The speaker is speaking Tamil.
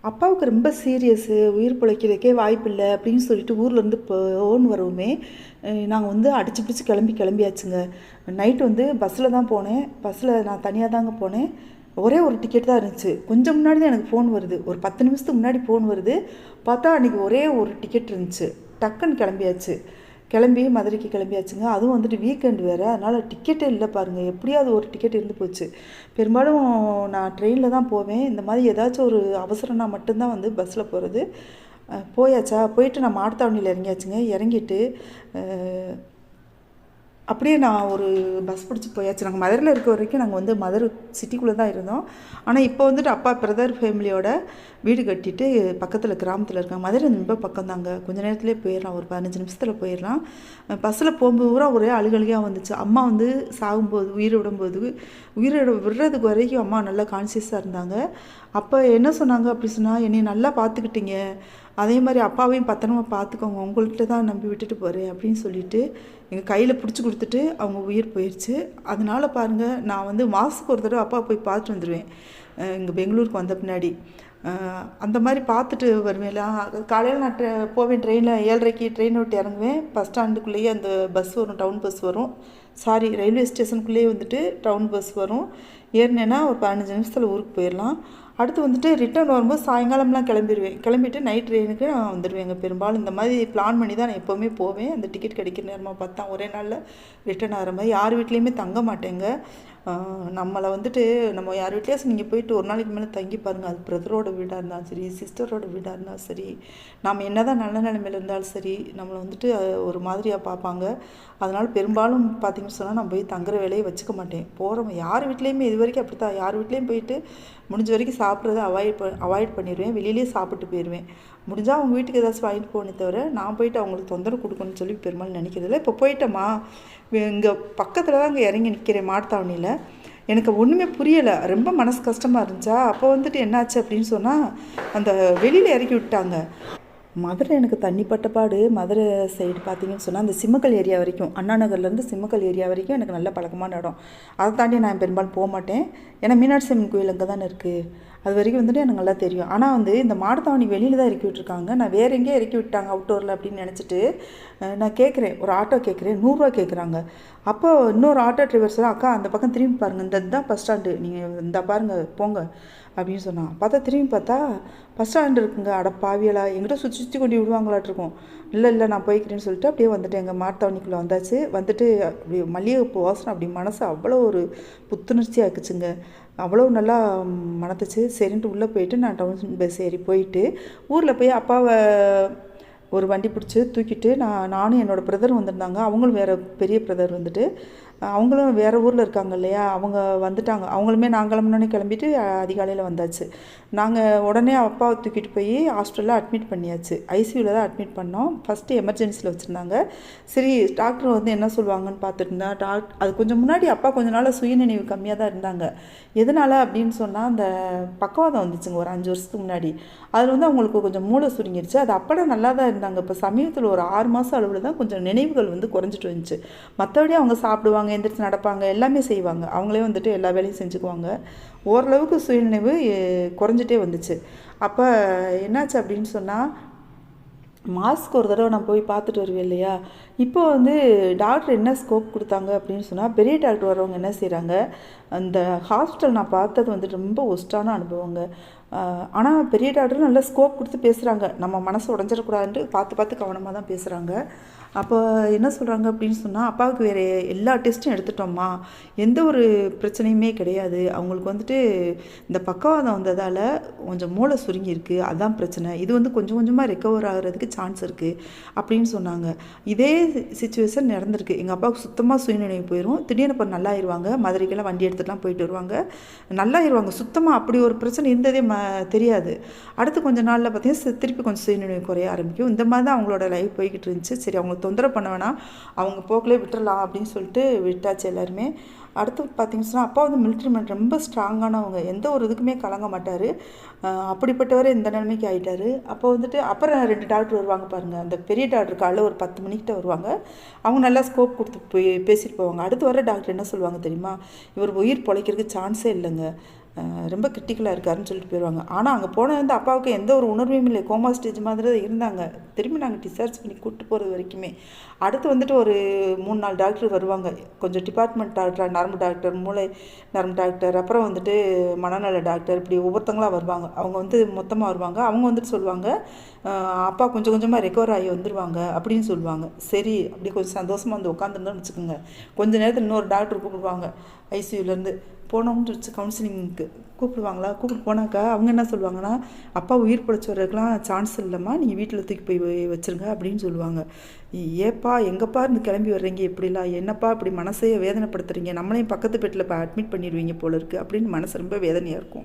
அப்பாவுக்கு ரொம்ப சீரியஸு, உயிர் பிழைக்கிறதுக்கே வாய்ப்பில்ல அப்படின்னு சொல்லிட்டு ஊர்லேருந்து ஃபோன் வரவுமே, நாங்கள் வந்து அடிச்சு பிடிச்சு கிளம்பியாச்சுங்க. நைட்டு வந்து பஸ்ஸில் தான் போனேன். பஸ்ஸில் நான் தனியாக தாங்க போனேன். ஒரே ஒரு டிக்கெட் தான் இருந்துச்சு. கொஞ்சம் முன்னாடி தான் எனக்கு ஃபோன் வருது. ஒரு 10 நிமிஷத்துக்கு முன்னாடி ஃபோன் வருது. பார்த்தா அன்றைக்கி ஒரே ஒரு டிக்கெட் இருந்துச்சு. டக்குன்னு கிளம்பியாச்சு. கிளம்பி மதுரைக்கு கிளம்பியாச்சுங்க. அதுவும் வந்துட்டு வீக்கெண்ட் வேறு, அதனால் டிக்கெட்டே இல்லை பாருங்கள். எப்படியாவது ஒரு டிக்கெட் இருந்து போச்சு. பெரும்பாலும் நான் ட்ரெயினில் தான் போவேன். இந்த மாதிரி ஏதாச்சும் ஒரு அவசரம்னா மட்டும்தான் வந்து பஸ்ஸில் போகிறது. போயாச்சா, போயிட்டு நான் மாட்டுத்தாவணியில் இறங்கியாச்சுங்க. இறங்கிட்டு அப்படியே நான் ஒரு பஸ் பிடிச்சி போயாச்சு. நாங்கள் மதுரையில் இருக்க வரைக்கும் நாங்கள் வந்து மதுரை சிட்டிக்குள்ளே தான் இருந்தோம். ஆனால் இப்போ வந்துட்டு அப்பா பிரதர் ஃபேமிலியோட வீடு கட்டிட்டு பக்கத்தில் கிராமத்தில் இருக்காங்க. மதுரை ரொம்ப பக்கம் தாங்க. கொஞ்சம் நேரத்துலேயே போயிடலாம், ஒரு 15 நிமிஷத்தில் போயிடலாம். பஸ்ஸில் போகும்போது பூரா ஒரே அழுகழுகையாக வந்துச்சு. அம்மா வந்து சாகும்போது உயிரை விடுறதுக்கு வரைக்கும் அம்மா நல்லா கான்சியஸாக இருந்தாங்க. அப்போ என்ன சொன்னாங்க அப்படி சொன்னால், என்னை நல்லா பார்த்துக்கிட்டீங்க, அதே மாதிரி அப்பாவையும் பத்திரமா பார்த்துக்கோங்க, உங்கள்கிட்ட தான் நம்பி விட்டுட்டு போகிறேன் அப்படின்னு சொல்லிட்டு எங்கள் கையில் பிடிச்சி கொடுத்துட்டு அவங்க உயிர் போயிடுச்சு. அதனால் பாருங்கள், நான் வந்து மாதத்துக்கு ஒரு தடவை அப்பா போய் பார்த்துட்டு வந்துடுவேன். இங்கே பெங்களூருக்கு வந்த பின்னாடி அந்த மாதிரி பார்த்துட்டு வருவேன். காலையில் நான் போவேன் ட்ரெயினில். 7:30க்கு ட்ரெயின் விட்டு இறங்குவேன். பஸ் ஸ்டாண்டுக்குள்ளேயே அந்த பஸ் வரும், டவுன் பஸ் வரும். ரயில்வே ஸ்டேஷனுக்குள்ளேயே வந்துட்டு டவுன் பஸ் வரும். ஏறினேன்னா ஒரு 15 நிமிஷத்தில் ஊருக்கு போயிடலாம். அடுத்து வந்துட்டு ரிட்டர்ன் வரும்போது சாயங்காலம்லாம் கிளம்பிட்டு நைட் ட்ரெயினுக்கு நான் வந்துடுவேங்க. பெரும்பாலும் இந்த மாதிரி பிளான் பண்ணி தான் நான் எப்போவுமே போவேன். அந்த டிக்கெட் கிடைக்கிற நேரமாக பார்த்தா ஒரே நாளில் ரிட்டர்ன் ஆகிற மாதிரி. யார் வீட்லேயுமே தங்க மாட்டேங்க. நம்மளை வந்துட்டு நம்ம யார் வீட்லேயாச்சும் நீங்கள் போயிட்டு ஒரு நாளைக்கு மேலே தங்கி பாருங்கள். அது பிரதரோட வீடாக இருந்தாலும் சரி, சிஸ்டரோட வீடாக இருந்தாலும் சரி, நம்ம என்ன தான் நல்ல நிலைமையில் இருந்தாலும் சரி, நம்மளை வந்துட்டு ஒரு மாதிரியாக பார்ப்பாங்க. அதனால் பெரும்பாலும் பார்த்திங்கன்னு சொன்னால் நான் போய் தங்குற வேலையை வச்சுக்க மாட்டேன். போகிறவங்க யார் வீட்லேயுமே இது வரைக்கும் அப்படி தான், யார் வீட்லேயும் போயிட்டு முடிஞ்ச வரைக்கும் சாப்பிட்றத அவாய்ட் பண்ணிடுவேன். வெளியிலேயே சாப்பிட்டு போயிடுவேன். முடிஞ்சால் அவங்க வீட்டுக்கு ஏதாச்சும் வாங்கிட்டு போகணே தவிர நான் போயிட்டு அவங்களுக்கு தொந்தரவு கொடுக்கணும்னு சொல்லி பெரும்பாலும் நினைக்கிறதில்ல. இப்போ போயிட்டோமா, இங்கே பக்கத்தில் தான் இங்கே இறங்கி நிற்கிறேன் மாட்டுத்தாவணியில். எனக்கு ஒன்றுமே புரியலை, ரொம்ப மனசு கஷ்டமாக இருந்துச்சா. அப்போ வந்துட்டு என்னாச்சு அப்படின்னு சொன்னால், அந்த வெளியில் இறக்கி விட்டாங்க. மதுரை எனக்கு தண்ணிப்பட்ட பாடு. மதுரை சைடு பார்த்திங்கன்னு சொன்னால் அந்த சிம்மக்கல் ஏரியா வரைக்கும், அண்ணா நகர்லேருந்து சிம்மக்கல் ஏரியா வரைக்கும் எனக்கு நல்ல பழக்கமான இடம். அதை தாண்டி நான் பெரும்பாலும் போக மாட்டேன். ஏன்னா மீனாட்சி அம்மன் கோயில் அங்கே தானே இருக்குது. அது வரைக்கும் வந்துட்டு எனக்கு நல்லா தெரியும். ஆனால் வந்து இந்த மாட்டுத்தாவணி வெளியில் தான் இறக்கி விட்டுருக்காங்க. நான் வேறு எங்கேயும் இறக்கி விட்டாங்க அவுட்டோரில் அப்படின்னு நினச்சிட்டு நான் கேட்குறேன், ஒரு ஆட்டோ கேட்குறேன், 100 கேட்குறாங்க. அப்போ இன்னொரு ஆட்டோ டிரைவர் சொல்ல, அக்கா அந்த பக்கம் திரும்பி பாருங்கள், இந்த தான் பஸ் ஸ்டாண்டு, நீங்கள் இந்த பாருங்கள் போங்க அப்படின்னு சொன்னான். பார்த்தா திரும்பி பார்த்தா பஸ் ஸ்டாண்டு இருக்குங்க. அட பாவியலா, எங்கிட்ட சுற்றி கொண்டு விடுவாங்களாட்டிருக்கும். இல்லை நான் போய்க்கிறேன்னு சொல்லிட்டு அப்படியே வந்துட்டு எங்கள் மாட்டுத்தாவணிக்குள்ளே வந்தாச்சு. வந்துட்டு அப்படி மல்லிகைப்பூ வாசனை, அப்படி மனசு அவ்வளோ ஒரு புத்துணர்ச்சியாக இருக்குச்சுங்க. அவ்வளோ நல்லா மணத்துச்சு. சரின்ட்டு உள்ளே போயிட்டு நான் டவுன் பஸ் ஏறி போயிட்டு ஊரில் போய் அப்பாவை ஒரு வண்டி பிடிச்சி தூக்கிட்டு நானும் என்னோடய பிரதரும் வந்திருந்தாங்க. அவங்களும் வேறு பெரிய பிரதர் வந்துட்டு அவங்களும் வேறு ஊரில் இருக்காங்க இல்லையா, அவங்க வந்துட்டாங்க. அவங்களுமே நான் கிளம்புனோன்னே கிளம்பிட்டு அதிகாலையில் வந்தாச்சு. நாங்கள் உடனே அப்பாவை தூக்கிட்டு போய் ஹாஸ்பிட்டலில் அட்மிட் பண்ணியாச்சு. ஐசியூவில் தான் அட்மிட் பண்ணோம். ஃபஸ்ட்டு எமர்ஜென்சியில் வச்சுருந்தாங்க. சரி, டாக்டர் வந்து என்ன சொல்லுவாங்கன்னு பார்த்துட்டு இருந்தா. அது கொஞ்சம் முன்னாடி அப்பா கொஞ்ச நாள் சுயநினைவு கம்மியாக தான் இருந்தாங்க. எதனால் அப்படின்னு சொன்னால், அந்த பக்கவாதம் வந்துச்சுங்க ஒரு 5 வருஷத்துக்கு முன்னாடி. அதில் வந்து அவங்களுக்கு கொஞ்சம் மூளை சுருங்கிடுச்சு. அது அப்போலாம் நல்லா தான் இருந்தாங்க. இப்போ சமீபத்தில் ஒரு 6 மாதம் அளவில் தான் கொஞ்சம் நினைவுகள் வந்து குறைஞ்சிட்டு வந்துச்சு. மற்றபடி அவங்க சாப்பிடுவாங்க, எந்திரிச்சு நடப்பாங்க, எல்லாமே செய்வாங்க. அவங்களே வந்துட்டு எல்லா வேலையும் செஞ்சுக்குவாங்க. ஓரளவுக்கு சுயநினைவு குறைஞ்சிட்டே வந்துச்சு. அப்போ என்னாச்சு அப்படின்னு சொன்னால், மாதத்துக்கு ஒரு தடவை நான் போய் பார்த்துட்டு வருவேன் இல்லையா. இப்போ வந்து டாக்டர் என்ன ஸ்கோப் கொடுத்தாங்க அப்படின்னு சொன்னால், பெரிய டாக்டர் வரவங்க என்ன செய்கிறாங்க, அந்த ஹாஸ்பிட்டல் நான் பார்த்தது வந்துட்டு ரொம்ப ஒஸ்ட்டான அனுபவங்க. ஆனால் பெரிய டாக்டர் நல்லா ஸ்கோப் கொடுத்து பேசுகிறாங்க. நம்ம மனசு உடஞ்சிடக்கூடாதுன்ட்டு பார்த்து கவனமாக தான் பேசுகிறாங்க. அப்போ என்ன சொல்கிறாங்க அப்படின்னு சொன்னால், அப்பாவுக்கு வேறு எல்லா டெஸ்ட்டும் எடுத்துட்டோம்மா, எந்த ஒரு பிரச்சனையுமே கிடையாது. அவங்களுக்கு வந்துட்டு இந்த பக்கவாதம் வந்ததால் கொஞ்சம் மூளை சுருங்கியிருக்கு, அதுதான் பிரச்சனை. இது வந்து கொஞ்சம் கொஞ்சமாக ரெக்கவர் ஆகிறதுக்கு சான்ஸ் இருக்குது அப்படின்னு சொன்னாங்க. இதே சிச்சுவேஷன் நடந்திருக்கு. எங்கள் அப்பாவுக்கு சுத்தமாக சுயநினைவு போயிடும். திடீர்னு இப்போ நல்லாயிருவாங்க. மதுரைக்கெல்லாம் வண்டி எடுத்துகிட்டுலாம் போயிட்டு வருவாங்க, நல்லாயிருவாங்க. சுத்தமாக அப்படி ஒரு பிரச்சனை இருந்ததே தெரியாது. அடுத்து கொஞ்சம் நாளில் பார்த்தீங்கன்னா திருப்பி கொஞ்சம் சுயநினைவு குறைய ஆரம்பிக்கும். இந்த மாதிரி தான் அவங்களோட லைஃப் போய்கிட்டு இருந்துச்சு. சரி, அவங்களை தொந்தரவு பண்ண வேணாம், அவங்க போக்கிலே விட்டுறலாம் அப்படின்னு சொல்லிட்டு விட்டாச்சு எல்லாருமே. அடுத்து பார்த்திங்கன்னு சொன்னால், அப்பா வந்து மிலிட்ரி மேன், ரொம்ப ஸ்ட்ராங்கானவங்க, எந்த ஒரு இதுக்குமே கலங்க மாட்டார். அப்படிப்பட்டவரே இந்த நிலைமைக்கு ஆகிட்டார். அப்போ வந்துட்டு அப்புறம் 2 டாக்டர் வருவாங்க பாருங்கள். அந்த பெரிய டாக்டர் காலையில் ஒரு 10 மணிக்கிட்ட வருவாங்க. அவங்க நல்லா ஸ்கோப் கொடுத்து போய் பேசிட்டு போவாங்க. அடுத்து வர டாக்டர் என்ன சொல்லுவாங்க தெரியுமா, இவர் உயிர் பிழைக்கிறதுக்கு சான்ஸே இல்லைங்க, ரொம்ப கிரிட்டிக்கலாக இருக்காருன்னு சொல்லிட்டு போயிடுவாங்க. ஆனால் அங்கே போன வந்து அப்பாவுக்கு எந்த ஒரு உணர்வையும் இல்லை, கோமா ஸ்டேஜ் மாதிரி தான் இருந்தாங்க. திரும்பி நாங்கள் டிஸ்சார்ஜ் பண்ணி கூப்பிட்டு போகிறது வரைக்குமே. அடுத்து வந்துட்டு ஒரு 3-4 டாக்டர் வருவாங்க. கொஞ்சம் டிபார்ட்மெண்ட் டாக்டர், நரம்பு டாக்டர், மூளை நரம்பு டாக்டர், அப்புறம் வந்துட்டு மனநல டாக்டர், இப்படி ஒவ்வொருத்தங்களாக வருவாங்க. அவங்க வந்து மொத்தமாக வருவாங்க. அவங்க வந்துட்டு சொல்லுவாங்க, அப்பா கொஞ்சம் கொஞ்சமாக ரெக்கவர் ஆகி வந்துடுவாங்க அப்படின்னு சொல்லுவாங்க. சரி அப்படி கொஞ்சம் சந்தோஷமாக வந்து உட்காந்துருந்தோம்னு வச்சுக்கோங்க. கொஞ்ச நேரத்தில் இன்னொரு டாக்டர் கூப்பிடுவாங்க ஐசியூலேருந்து. போனோம்னு வச்சு கவுன்சிலிங்க்கு கூப்பிடுவாங்களா, கூப்பிட்டு போனாக்கா அவங்க என்ன சொல்லுவாங்கன்னா, அப்பா உயிர் பிழைச்சி வர்றதுக்கெலாம் சான்ஸ் இல்லைம்மா, நீங்கள் வீட்டில் தூக்கி போய் வச்சுருங்க அப்படின்னு சொல்லுவாங்க. ஏப்பா எங்கப்பா இருந்து கிளம்பி வர்றீங்க இப்படிலாம், என்னப்பா இப்படி மனசையே வேதனைப்படுத்துறீங்க, நம்மளையும் பக்கத்து பெட்டில் இப்போ அட்மிட் பண்ணிடுவீங்க போல இருக்குது அப்படின்னு மனசு ரொம்ப வேதனையாக இருக்கும்.